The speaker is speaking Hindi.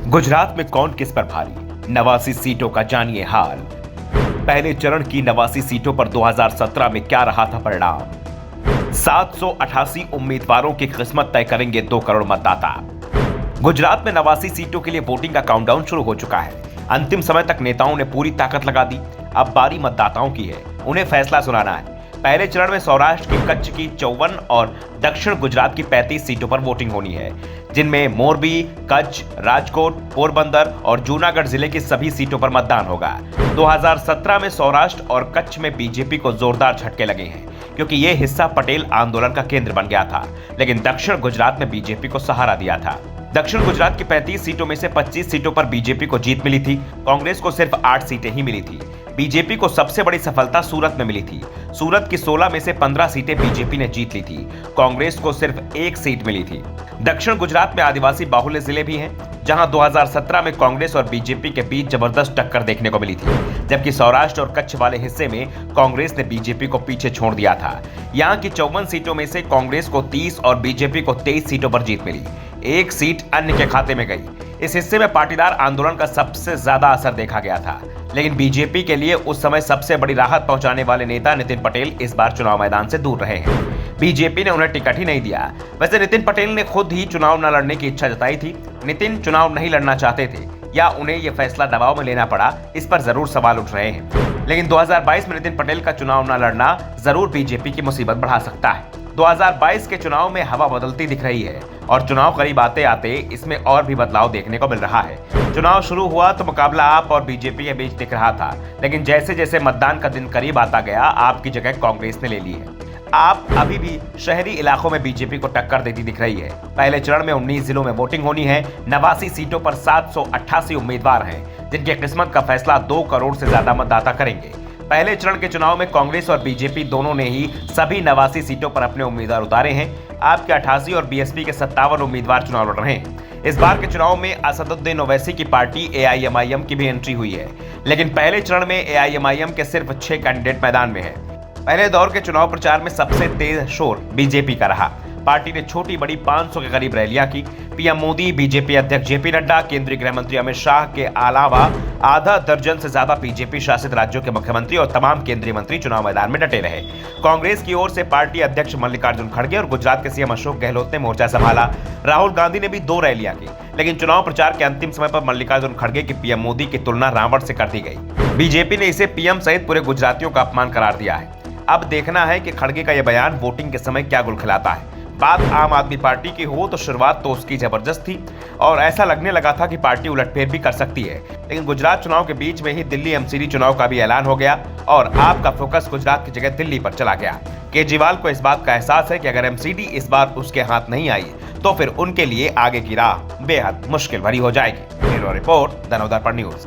गुजरात में कौन किस पर भारी, 89 सीटों का जानिए हाल। पहले चरण की 89 सीटों पर 2017 में क्या रहा था परिणाम। 788 उम्मीदवारों की किस्मत तय करेंगे 2 करोड़ मतदाता। गुजरात में 89 सीटों के लिए वोटिंग का काउंटडाउन शुरू हो चुका है। अंतिम समय तक नेताओं ने पूरी ताकत लगा दी। अब बारी मतदाताओं की है, उन्हें फैसला सुनाना है। पहले चरण में सौराष्ट्र की कच्छ की 54 और दक्षिण गुजरात की 35 सीटों पर वोटिंग होनी है, जिनमें मोरबी, कच्छ, राजकोट, पोरबंदर और जूनागढ़ जिले की सभी सीटों पर मतदान होगा। 2017 में सौराष्ट्र और कच्छ में बीजेपी को जोरदार झटके लगे हैं, क्योंकि यह हिस्सा पटेल आंदोलन का केंद्र बन गया था, लेकिन दक्षिण गुजरात में बीजेपी को सहारा दिया था। दक्षिण गुजरात की 35 सीटों में से 25 सीटों पर बीजेपी को जीत मिली थी। कांग्रेस को सिर्फ 8 सीटें ही मिली थी। बीजेपी को सबसे बड़ी सफलता सूरत में मिली थी। सूरत की 16 में से 15 सीटें बीजेपी ने जीत ली थी। कांग्रेस को सिर्फ 1 सीट मिली थी। दक्षिण गुजरात में आदिवासी बाहुल्य जिले भी हैं, जहां 2017 में कांग्रेस और बीजेपी के बीच जबरदस्त टक्कर देखने को मिली थी, जबकि सौराष्ट्र और कच्छ वाले हिस्से में कांग्रेस ने बीजेपी को पीछे छोड़ दिया था। यहां की 54 सीटों में से कांग्रेस को 30 और बीजेपी को 23 सीटों पर जीत मिली। 1 सीट अन्य के खाते में गई। इस हिस्से में पाटीदार आंदोलन का सबसे ज्यादा असर देखा गया था, लेकिन बीजेपी के लिए उस समय सबसे बड़ी राहत पहुंचाने वाले नेता नितिन पटेल इस बार चुनाव मैदान से दूर रहे हैं। बीजेपी ने उन्हें टिकट ही नहीं दिया। वैसे नितिन पटेल ने खुद ही चुनाव न लड़ने की इच्छा जताई थी। नितिन चुनाव नहीं लड़ना चाहते थे या उन्हें यह फैसला दबाव में लेना पड़ा, इस पर जरूर सवाल उठ रहे हैं। लेकिन 2022 में नितिन पटेल का चुनाव न लड़ना जरूर बीजेपी की मुसीबत बढ़ा सकता है। 2022 के चुनाव में हवा बदलती दिख रही है और चुनाव करीब आते आते इसमें और भी बदलाव देखने को मिल रहा है। चुनाव शुरू हुआ तो मुकाबला आप और बीजेपी के बीच दिख रहा था, लेकिन जैसे जैसे मतदान का दिन करीब आता गया, आप की जगह कांग्रेस ने ले ली है। आप अभी भी शहरी इलाकों में बीजेपी को टक्कर देती दिख रही है। पहले चरण में 19 जिलों में वोटिंग होनी है। 89 सीटों पर 788 उम्मीदवार हैं, जिनकी किस्मत का फैसला 2 करोड़ से ज्यादा मतदाता करेंगे। पहले चरण के चुनाव में कांग्रेस और बीजेपी दोनों ने ही सभी 89 सीटों पर अपने उम्मीदवार उतारे हैं। आपके 88 और बीएसपी के 57 उम्मीदवार चुनाव लड़ रहे हैं। इस बार के चुनाव में असदुद्दीन ओवैसी की पार्टी एआईएमआईएम की भी एंट्री हुई है, लेकिन पहले चरण में एआईएमआईएम के सिर्फ 6 कैंडिडेट मैदान में है। पहले दौर के चुनाव प्रचार में सबसे तेज शोर बीजेपी का रहा। पार्टी ने छोटी बड़ी 500 के करीब रैलियां की। पीएम मोदी, बीजेपी अध्यक्ष जेपी नड्डा, केंद्रीय गृह मंत्री अमित शाह के अलावा आधा दर्जन से ज्यादा बीजेपी शासित राज्यों के मुख्यमंत्री और तमाम केंद्रीय मंत्री चुनाव मैदान में डटे रहे। कांग्रेस की ओर से पार्टी अध्यक्ष मल्लिकार्जुन खड़गे और गुजरात के सीएम अशोक गहलोत ने मोर्चा संभाला। राहुल गांधी ने भी 2 रैलियां की, लेकिन चुनाव प्रचार के अंतिम समय पर मल्लिकार्जुन खड़गे की पीएम मोदी की तुलना रावण से कर दी गई। बीजेपी ने इसे पीएम सहित पूरे गुजरातियों का अपमान करार दिया है। अब देखना है कि खड़गे का यह बयान वोटिंग के समय क्या गुल खिलाता है। बात आम आदमी पार्टी की हो तो शुरुआत तो उसकी जबरदस्त थी और ऐसा लगने लगा था कि पार्टी उलटफेर भी कर सकती है, लेकिन गुजरात चुनाव के बीच में ही दिल्ली एमसीडी चुनाव का भी ऐलान हो गया और आपका फोकस गुजरात की जगह दिल्ली पर चला गया। केजरीवाल को इस बात का एहसास है कि अगर एमसीडी इस बार उसके हाथ नहीं आई तो फिर उनके लिए आगे की राह बेहद मुश्किल भरी हो जाएगी। Bureau report, the Navdarpan news.